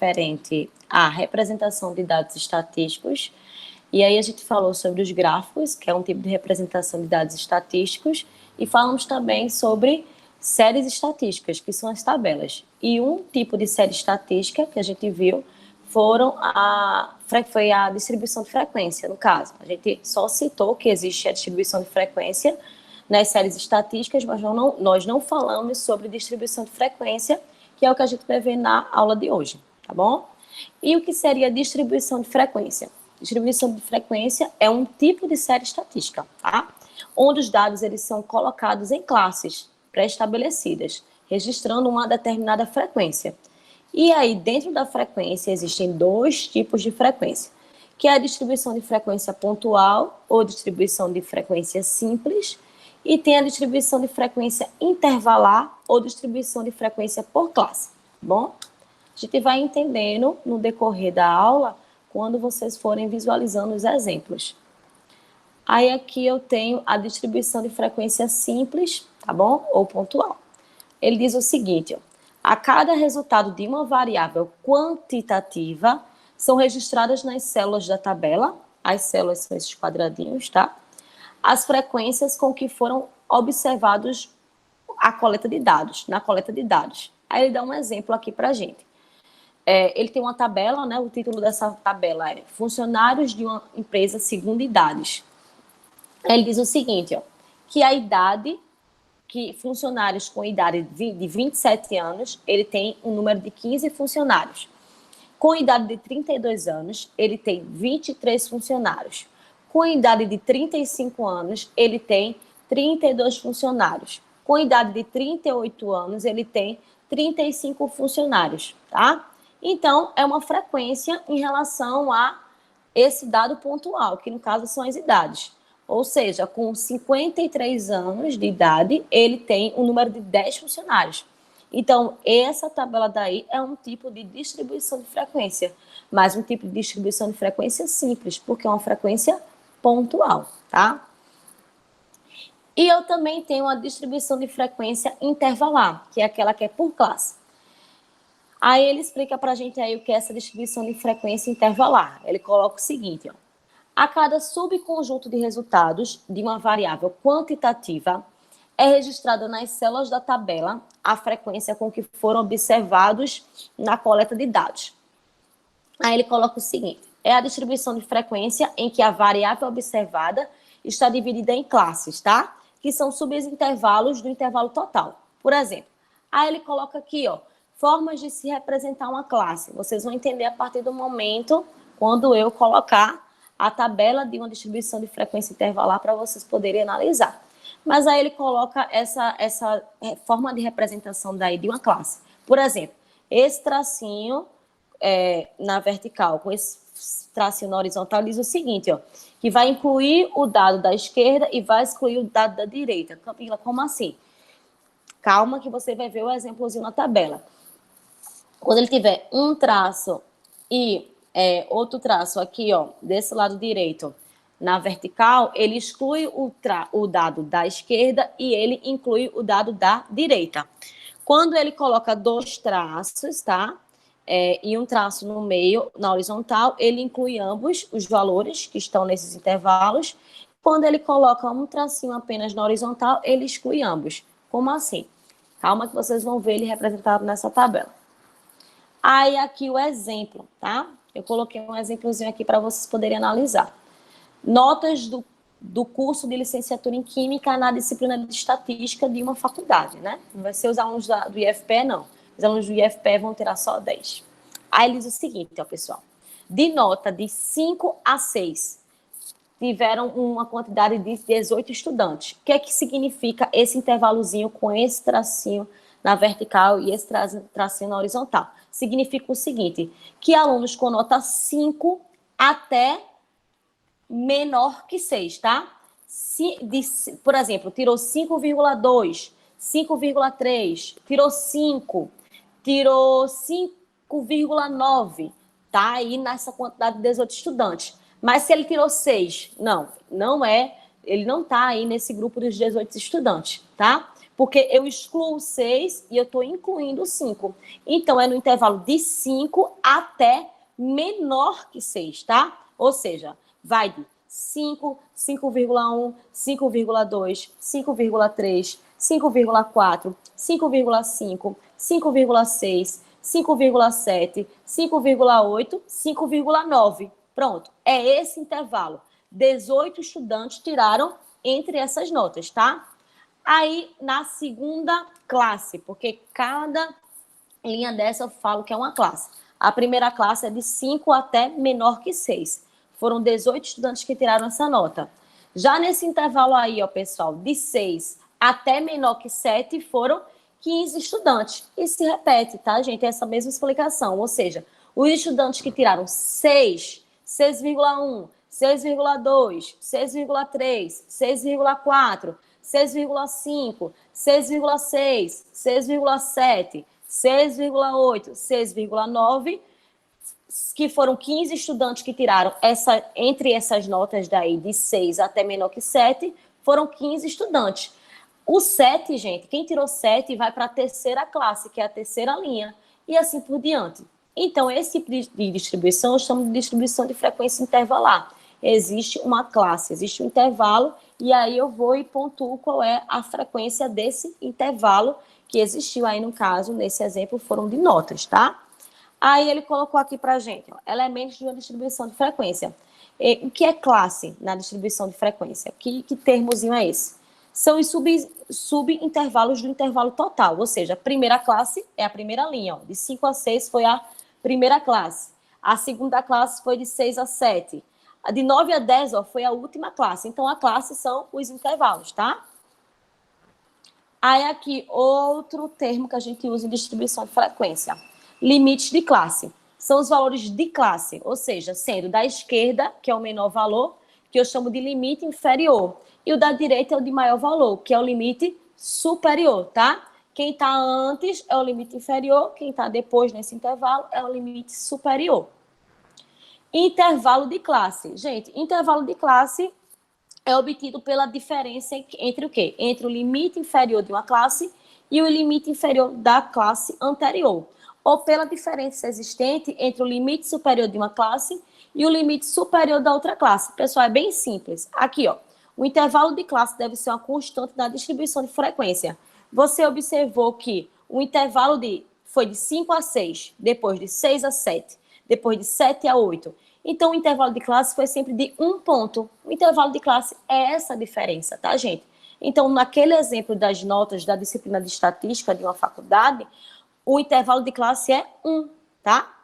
referente à representação de dados estatísticos. E aí a gente falou sobre os gráficos, que é um tipo de representação de dados estatísticos, e falamos também sobre séries estatísticas, que são as tabelas. E um tipo de série estatística que a gente viu foi a distribuição de frequência, no caso. A gente só citou que existe a distribuição de frequência nas séries estatísticas, mas nós não falamos sobre distribuição de frequência, que é o que a gente vai ver na aula de hoje, tá bom? E o que seria distribuição de frequência? Distribuição de frequência é um tipo de série estatística, tá? Onde os dados eles são colocados em classes pré-estabelecidas, registrando uma determinada frequência. E aí, dentro da frequência, existem dois tipos de frequência, que é a distribuição de frequência pontual ou distribuição de frequência simples, e tem a distribuição de frequência intervalar ou distribuição de frequência por classe, tá bom? A gente vai entendendo no decorrer da aula quando vocês forem visualizando os exemplos. Aí aqui eu tenho a distribuição de frequência simples, tá bom? Ou pontual. Ele diz o seguinte, ó, a cada resultado de uma variável quantitativa são registradas nas células da tabela, as células são esses quadradinhos, tá? As frequências com que foram observados a coleta de dados, na coleta de dados. Aí ele dá um exemplo aqui pra gente. Ele tem uma tabela, né? O título dessa tabela é Funcionários de uma empresa segundo idades. Ele diz o seguinte, ó, que a idade, que funcionários com idade de 27 anos, ele tem um número de 15 funcionários. Com idade de 32 anos, ele tem 23 funcionários. Com idade de 35 anos, ele tem 32 funcionários. Com idade de 38 anos, ele tem 35 funcionários, tá? Então, é uma frequência em relação a esse dado pontual, que no caso são as idades. Ou seja, com 53 anos de idade, ele tem um número de 10 funcionários. Então, essa tabela daí é um tipo de distribuição de frequência, mas um tipo de distribuição de frequência simples, porque é uma frequência pontual, tá? E eu também tenho a distribuição de frequência intervalar, que é aquela que é por classe. Aí ele explica pra gente aí o que é essa distribuição de frequência intervalar. Ele coloca o seguinte, ó. A cada subconjunto de resultados de uma variável quantitativa é registrada nas células da tabela a frequência com que foram observados na coleta de dados. Aí ele coloca o seguinte, é a distribuição de frequência em que a variável observada está dividida em classes, tá? Que são subintervalos do intervalo total. Por exemplo, aí ele coloca aqui, ó, formas de se representar uma classe. Vocês vão entender a partir do momento quando eu colocar a tabela de uma distribuição de frequência intervalar para vocês poderem analisar. Mas aí ele coloca essa forma de representação daí de uma classe. Por exemplo, esse tracinho na vertical, com esse tracinho na horizontal, diz o seguinte, ó, que vai incluir o dado da esquerda e vai excluir o dado da direita. Camila, como assim? Calma que você vai ver o exemplozinho na tabela. Quando ele tiver um traço e outro traço aqui, ó, desse lado direito, na vertical, ele exclui o dado da esquerda e ele inclui o dado da direita. Quando ele coloca dois traços, tá? E um traço no meio, na horizontal, ele inclui ambos os valores que estão nesses intervalos. Quando ele coloca um tracinho apenas na horizontal, ele exclui ambos. Como assim? Calma que vocês vão ver ele representado nessa tabela. Aí aqui o exemplo, tá? Eu coloquei um exemplozinho aqui para vocês poderem analisar. Notas do curso de licenciatura em Química na disciplina de Estatística de uma faculdade, né? Não vai ser os alunos do IFPE, não. Os alunos do IFPE vão tirar só 10. Aí ele diz o seguinte, ó, pessoal. De nota de 5 a 6, tiveram uma quantidade de 18 estudantes. O que é que significa esse intervalozinho com esse tracinho na vertical e esse tracinho na horizontal? Significa o seguinte, que alunos com nota 5 até menor que 6, tá? Por exemplo, tirou 5,2, 5,3, tirou 5, tirou 5,9, tá? Aí nessa quantidade de 18 estudantes. Mas se ele tirou 6, não é, ele não tá aí nesse grupo dos 18 estudantes, tá? porque eu excluo 6 e eu estou incluindo 5. Então, é no intervalo de 5 até menor que 6, tá? Ou seja, vai de 5, 5,1, 5,2, 5,3, 5,4, 5,5, 5,6, 5,7, 5,8, 5,9. Pronto, é esse intervalo. 18 estudantes tiraram entre essas notas, tá? Aí, na segunda classe, porque cada linha dessa eu falo que é uma classe. A primeira classe é de 5 até menor que 6. Foram 18 estudantes que tiraram essa nota. Já nesse intervalo aí, ó, pessoal, de 6 até menor que 7, foram 15 estudantes. E se repete, tá, gente? Essa mesma explicação. Ou seja, os estudantes que tiraram 6, 6,1, 6,2, 6,3, 6,4, 6,5, 6,6, 6,7, 6,8, 6,9, que foram 15 estudantes que tiraram entre essas notas daí, de 6 até menor que 7, foram 15 estudantes. O 7, gente, quem tirou 7 vai para a terceira classe, que é a terceira linha, e assim por diante. Então, esse tipo de distribuição, eu chamo de distribuição de frequência intervalar. Existe uma classe, existe um intervalo, e aí eu vou e pontuo qual é a frequência desse intervalo que existiu aí, no caso, nesse exemplo, foram de notas, tá? Aí ele colocou aqui para a gente, ó, elementos de uma distribuição de frequência. O que é classe na distribuição de frequência? Que termozinho é esse? São os subintervalos do intervalo total, ou seja, a primeira classe é a primeira linha, ó, de 5 a 6 foi a primeira classe, a segunda classe foi de 6 a 7, a de 9 a 10, ó, foi a última classe. Então, a classe são os intervalos, tá? Aí aqui, outro termo que a gente usa em distribuição de frequência. Limites de classe. São os valores de classe, ou seja, sendo da esquerda, que é o menor valor, que eu chamo de limite inferior, e o da direita é o de maior valor, que é o limite superior, tá? Quem está antes é o limite inferior, quem está depois nesse intervalo é o limite superior. Intervalo de classe. Gente, intervalo de classe é obtido pela diferença entre o quê? Entre o limite inferior de uma classe e o limite inferior da classe anterior, ou pela diferença existente entre o limite superior de uma classe e o limite superior da outra classe. Pessoal, é bem simples. Aqui, ó, o intervalo de classe deve ser uma constante na distribuição de frequência. Você observou que o intervalo foi de 5 a 6, depois de 6 a 7, depois de 7 a 8. Então, o intervalo de classe foi sempre de 1 ponto. O intervalo de classe é essa diferença, tá, gente? Então, naquele exemplo das notas da disciplina de estatística de uma faculdade, o intervalo de classe é 1, tá?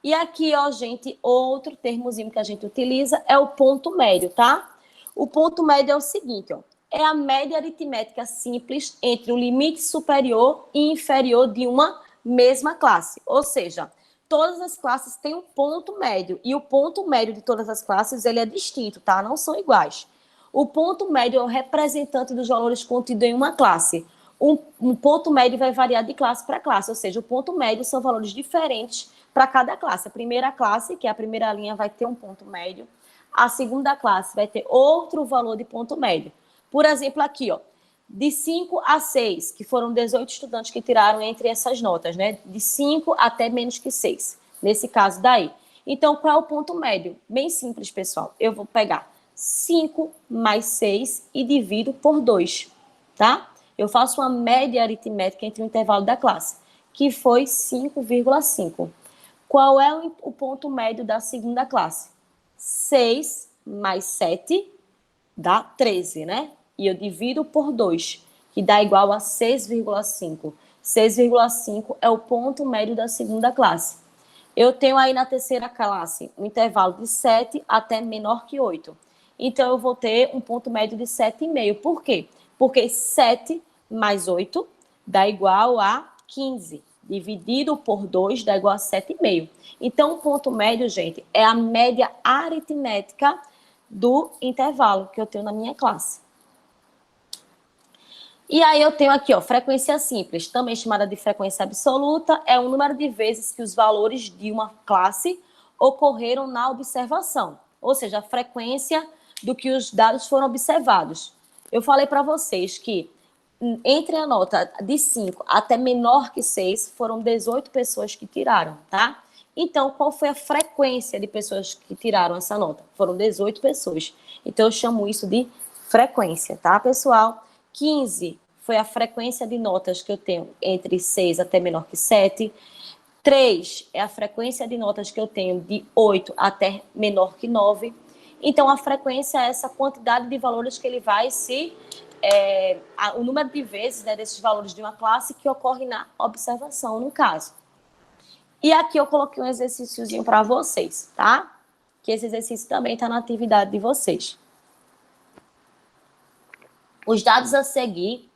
E aqui, ó, gente, outro termozinho que a gente utiliza é o ponto médio, tá? O ponto médio é o seguinte, ó, é a média aritmética simples entre o limite superior e inferior de uma mesma classe. Ou seja, todas as classes têm um ponto médio, e o ponto médio de todas as classes ele é distinto, tá? Não são iguais. O ponto médio é o representante dos valores contidos em uma classe. Um ponto médio vai variar de classe para classe, ou seja, o ponto médio são valores diferentes para cada classe. A primeira classe, que é a primeira linha, vai ter um ponto médio. A segunda classe vai ter outro valor de ponto médio. Por exemplo, aqui, ó, de 5 a 6, que foram 18 estudantes que tiraram entre essas notas, né? De 5 até menos que 6, nesse caso daí. Então, qual é o ponto médio? Bem simples, pessoal. Eu vou pegar 5 mais 6 e divido por 2, tá? Eu faço uma média aritmética entre o intervalo da classe, que foi 5,5. Qual é o ponto médio da segunda classe? 6 mais 7 dá 13, né? E eu divido por 2, que dá igual a 6,5. 6,5 é o ponto médio da segunda classe. Eu tenho aí na terceira classe um intervalo de 7 até menor que 8. Então, eu vou ter um ponto médio de 7,5. Por quê? Porque 7 mais 8 dá igual a 15. Dividido por 2 dá igual a 7,5. Então, o ponto médio, gente, é a média aritmética do intervalo que eu tenho na minha classe. E aí eu tenho aqui, ó, frequência simples, também chamada de frequência absoluta, é o número de vezes que os valores de uma classe ocorreram na observação, ou seja, a frequência do que os dados foram observados. Eu falei para vocês que entre a nota de 5 até menor que 6, foram 18 pessoas que tiraram, tá? Então, qual foi a frequência de pessoas que tiraram essa nota? Foram 18 pessoas. Então, eu chamo isso de frequência, tá, pessoal? 15 foi a frequência de notas que eu tenho entre 6 até menor que 7. 3 é a frequência de notas que eu tenho de 8 até menor que 9. Então, a frequência é essa quantidade de valores que ele vai se... o número de vezes, né, desses valores de uma classe que ocorre na observação, no caso. E aqui eu coloquei um exercíciozinho para vocês, tá? Que esse exercício também está na atividade de vocês. Os dados a seguir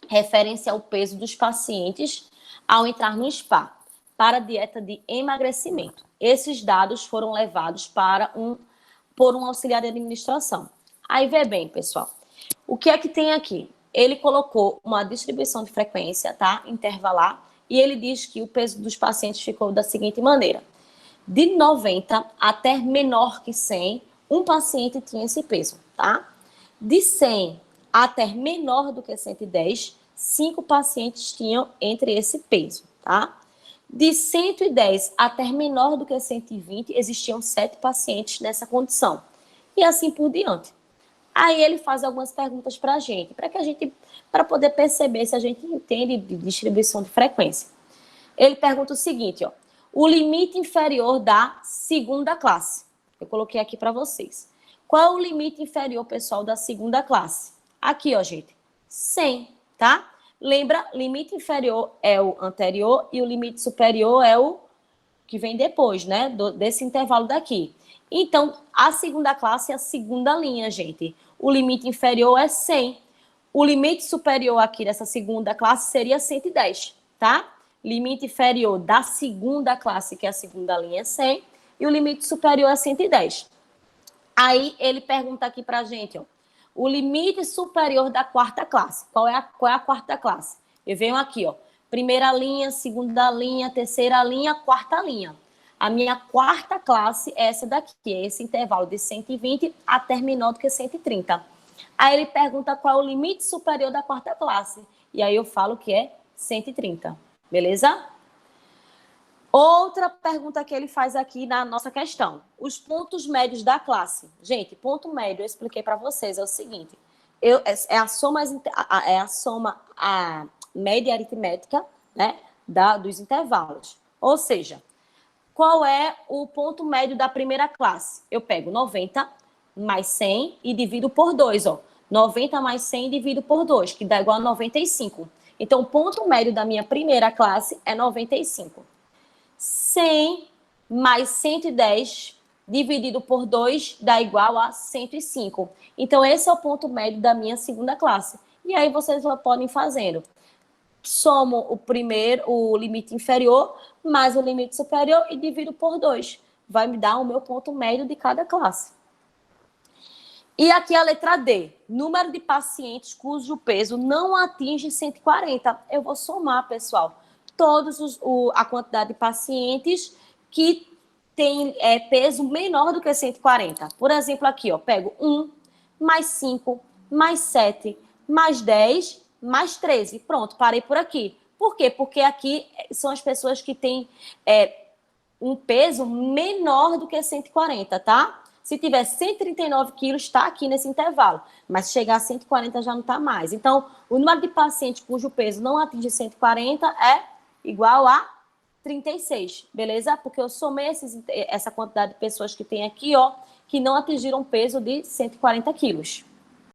referem-se ao peso dos pacientes ao entrar no SPA para a dieta de emagrecimento. Esses dados foram levados por um auxiliar de administração. Aí vê bem, pessoal. O que é que tem aqui? Ele colocou uma distribuição de frequência, tá? Intervalar, e ele diz que o peso dos pacientes ficou da seguinte maneira. De 90 até menor que 100, um paciente tinha esse peso, tá? De 100 até menor do que 110, 5 pacientes tinham entre esse peso, tá? De 110 até menor do que 120, existiam 7 pacientes nessa condição. E assim por diante. Aí ele faz algumas perguntas para a gente, para poder perceber se a gente entende de distribuição de frequência. Ele pergunta o seguinte, ó, o limite inferior da segunda classe. Eu coloquei aqui para vocês. Qual é o limite inferior, pessoal, da segunda classe? Aqui, ó, gente, 100, tá? Lembra, limite inferior é o anterior e o limite superior é o que vem depois, né, desse intervalo daqui. Então, a segunda classe é a segunda linha, gente. O limite inferior é 100. O limite superior aqui dessa segunda classe seria 110, tá? Limite inferior da segunda classe, que é a segunda linha, é 100. E o limite superior é 110. Aí, ele pergunta aqui pra gente, ó. O limite superior da quarta classe. Qual é a quarta classe? Eu venho aqui, ó. Primeira linha, segunda linha, terceira linha, quarta linha. A minha quarta classe é essa daqui, é esse intervalo de 120 até menor do que 130. Aí ele pergunta qual é o limite superior da quarta classe. E aí eu falo que é 130. Beleza? Outra pergunta que ele faz aqui na nossa questão. Os pontos médios da classe. Gente, ponto médio, eu expliquei para vocês, é o seguinte. É a soma, a média aritmética, né, dos intervalos. Ou seja, qual é o ponto médio da primeira classe? Eu pego 90 mais 100 e divido por 2, ó. 90 mais 100 e divido por 2, que dá igual a 95. Então, o ponto médio da minha primeira classe é 95. 100 mais 110 dividido por 2 dá igual a 105. Então, esse é o ponto médio da minha segunda classe. E aí, vocês podem ir fazendo. Somo o limite inferior mais o limite superior e divido por 2. Vai me dar o meu ponto médio de cada classe. E aqui a letra D. Número de pacientes cujo peso não atinge 140. Eu vou somar, pessoal, a quantidade de pacientes que tem peso menor do que 140. Por exemplo, aqui, ó, pego 1, mais 5, mais 7, mais 10, mais 13. Pronto, parei por aqui. Por quê? Porque aqui são as pessoas que têm um peso menor do que 140, tá? Se tiver 139 quilos, está aqui nesse intervalo. Mas se chegar a 140, já não está mais. Então, o número de pacientes cujo peso não atinge 140 é igual a 36, beleza? Porque eu somei essa quantidade de pessoas que tem aqui, ó, que não atingiram peso de 140 quilos.